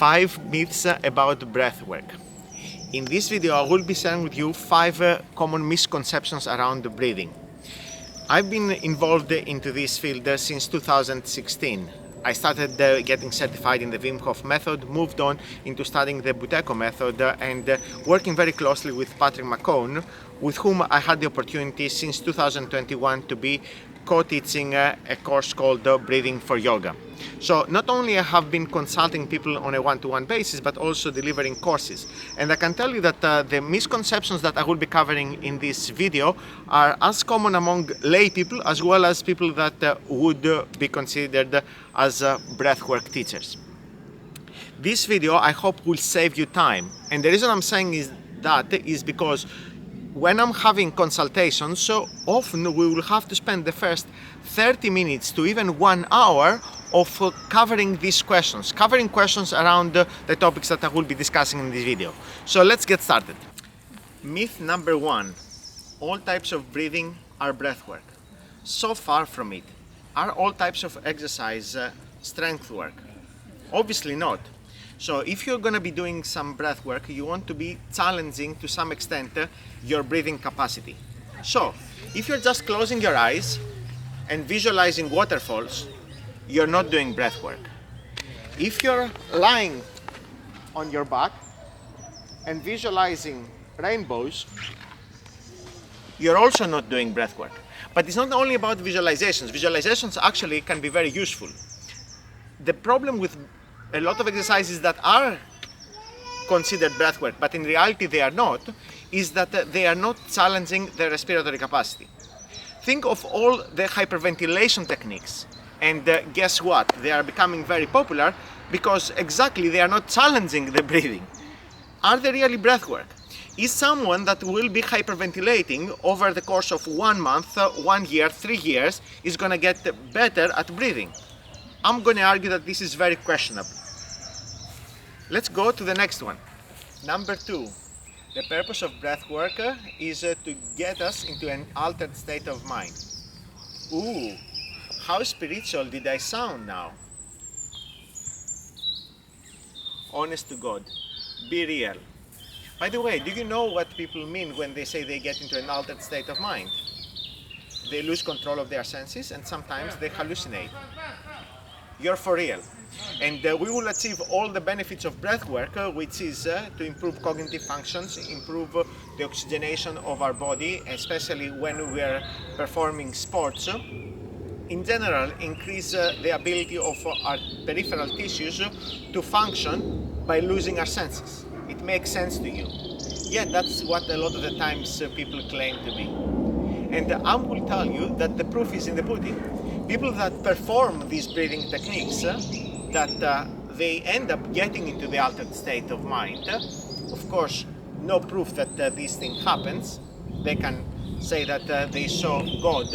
5 myths about breathwork. In this video I will be sharing with you 5 common misconceptions around breathing. I've been involved into this field since 2016. I started getting certified in the Wim Hof method, moved on into studying the Buteco method and working very closely with Patrick McCone, with whom I had the opportunity since 2021 to be co-teaching a course called Breathing for Yoga. So not only I have been consulting people on a one-to-one basis, but also delivering courses. And I can tell you that the misconceptions that I will be covering in this video are as common among lay people as well as people that would be considered as breathwork teachers. This video I hope will save you time. And the reason I'm saying is because when I'm having consultations, so often we will have to spend the first 30 minutes to even 1 hour of covering these questions, around the topics that I will be discussing in this video. So let's get started. Myth number 1. All types of breathing are breathwork. So far from it. Are all types of exercise strength work? Obviously not. So if you're going to be doing some breath work, you want to be challenging to some extent your breathing capacity. So if you're just closing your eyes and visualizing waterfalls, you're not doing breath work. If you're lying on your back and visualizing rainbows, you're also not doing breath work. But it's not only about visualizations. Visualizations actually can be very useful. The problem with a lot of exercises that are considered breathwork, but in reality they are not, is that they are not challenging the respiratory capacity. Think of all the hyperventilation techniques, and guess what? They are becoming very popular because exactly they are not challenging the breathing. Are they really breathwork? Is someone that will be hyperventilating over the course of 1 month, 1 year, 3 years is going to get better at breathing? I'm going to argue that this is very questionable. Let's go to the next one. Number 2. The purpose of breath work is to get us into an altered state of mind. Ooh, how spiritual did I sound now? Honest to God, be real. By the way, do you know what people mean when they say they get into an altered state of mind? They lose control of their senses and sometimes they hallucinate. You're for real. And we will achieve all the benefits of breath work, which is to improve cognitive functions, improve the oxygenation of our body, especially when we are performing sports. In general, increase the ability of our peripheral tissues to function by losing our senses. It makes sense to you. Yeah, that's what a lot of the times people claim to be. And I will tell you that the proof is in the pudding. People that perform these breathing techniques, that they end up getting into the altered state of mind. Of course, no proof that this thing happens. They can say that they saw God.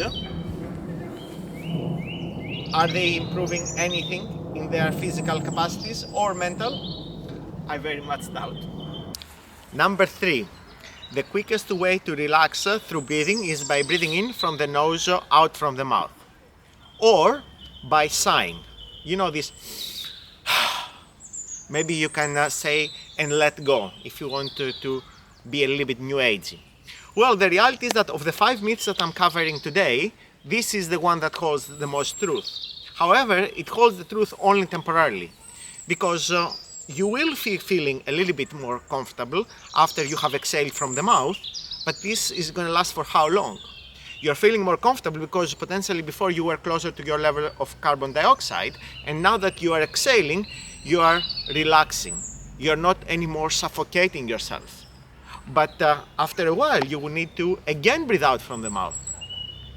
Are they improving anything in their physical capacities or mental? I very much doubt. Number 3. The quickest way to relax through breathing is by breathing in from the nose, out from the mouth. Or by sighing. You know this. Maybe you can say and let go if you want to be a little bit new agey. Well, the reality is that of the 5 myths that I'm covering today, this is the one that holds the most truth. However, it holds the truth only temporarily, because you will be feeling a little bit more comfortable after you have exhaled from the mouth, but this is going to last for how long? You're feeling more comfortable because potentially before you were closer to your level of carbon dioxide, and now that you are exhaling, you are relaxing. You're not anymore suffocating yourself. But after a while, you will need to again breathe out from the mouth.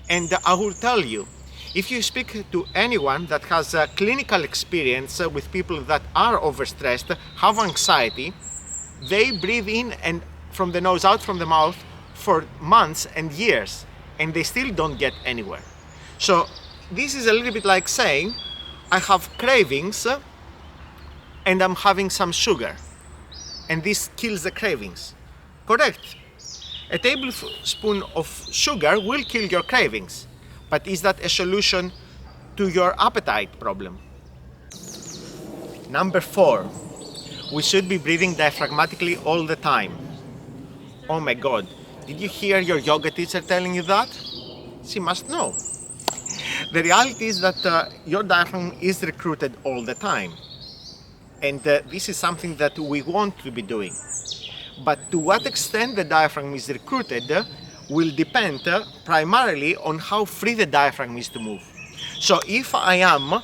And I will tell you, if you speak to anyone that has a clinical experience with people that are overstressed, have anxiety, they breathe in and from the nose, out from the mouth for months and years, and they still don't get anywhere. So this is a little bit like saying, I have cravings and I'm having some sugar, and this kills the cravings. Correct. A tablespoon of sugar will kill your cravings, but is that a solution to your appetite problem? Number 4. we should be breathing diaphragmatically all the time. Oh my god, did you hear your yoga teacher telling you that? She must know. The reality is that your diaphragm is recruited all the time. And this is something that we want to be doing. But to what extent the diaphragm is recruited will depend primarily on how free the diaphragm is to move. So if I am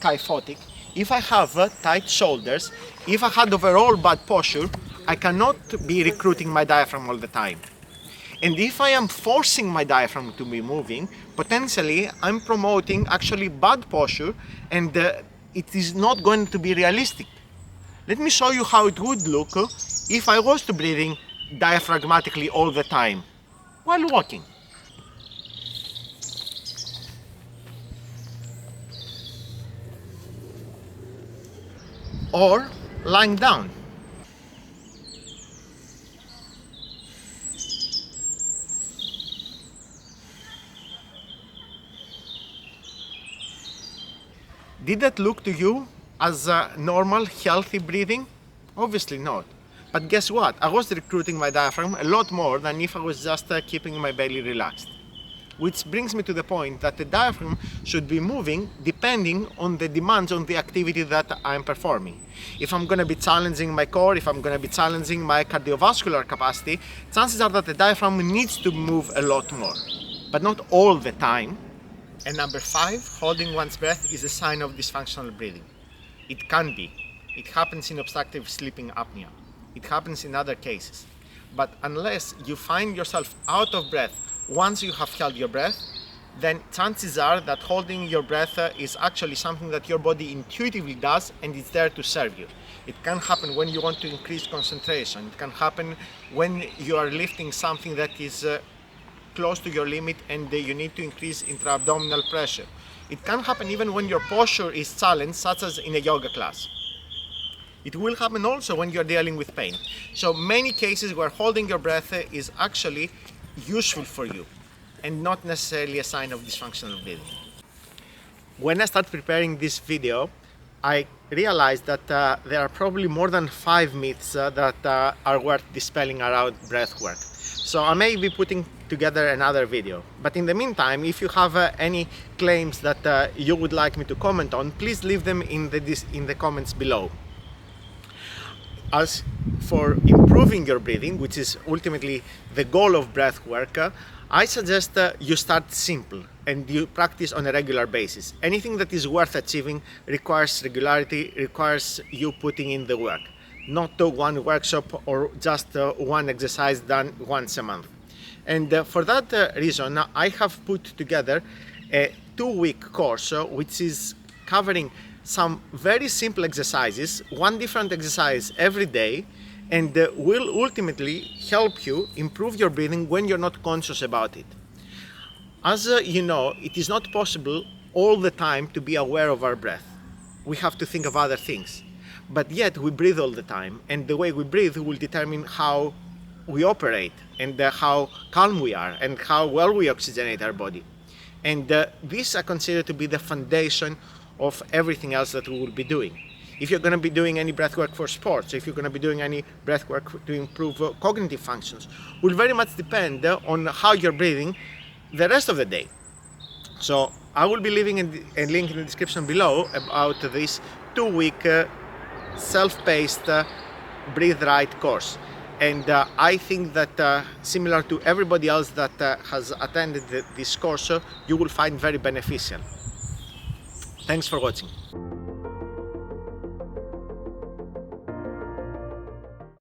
kyphotic, if I have tight shoulders, if I had overall bad posture, I cannot be recruiting my diaphragm all the time. And if I am forcing my diaphragm to be moving, potentially I'm promoting actually bad posture, and it is not going to be realistic. Let me show you how it would look if I was to breathing diaphragmatically all the time while walking. Or lying down. Did that look to you as a normal, healthy breathing? Obviously not. But guess what? I was recruiting my diaphragm a lot more than if I was just keeping my belly relaxed. Which brings me to the point that the diaphragm should be moving depending on the demands on the activity that I'm performing. If I'm going to be challenging my core, if I'm going to be challenging my cardiovascular capacity, chances are that the diaphragm needs to move a lot more. But not all the time. And number 5, holding one's breath is a sign of dysfunctional breathing. It can be. It happens in obstructive sleeping apnea. It happens in other cases. But unless you find yourself out of breath once you have held your breath, then chances are that holding your breath is actually something that your body intuitively does, and it's there to serve you. It can happen when you want to increase concentration. It can happen when you are lifting something that is close to your limit and you need to increase intra-abdominal pressure. It can happen even when your posture is challenged, such as in a yoga class. It will happen also when you're dealing with pain. So many cases where holding your breath is actually useful for you and not necessarily a sign of dysfunctional breathing. When I started preparing this video, I realized that there are probably more than 5 myths that are worth dispelling around breathwork. So I may be putting together another video. But in the meantime, if you have any claims that you would like me to comment on, please leave them in the comments below. As for improving your breathing, which is ultimately the goal of breathwork, I suggest you start simple and you practice on a regular basis. Anything that is worth achieving requires regularity, requires you putting in the work. Not one workshop or just one exercise done once a month. And for that reason, I have put together a 2-week course which is covering some very simple exercises, one different exercise every day, and will ultimately help you improve your breathing when you're not conscious about it. As you know, it is not possible all the time to be aware of our breath. We have to think of other things. But yet we breathe all the time, and the way we breathe will determine how we operate and how calm we are and how well we oxygenate our body. And this I consider to be the foundation of everything else that we will be doing. If you're going to be doing any breathwork for sports, if you're going to be doing any breathwork to improve cognitive functions, will very much depend on how you're breathing the rest of the day. So I will be leaving a link in the description below about this 2-week self-paced Breathe Right course. And I think that similar to everybody else that has attended this course, you will find very beneficial. Thanks for watching.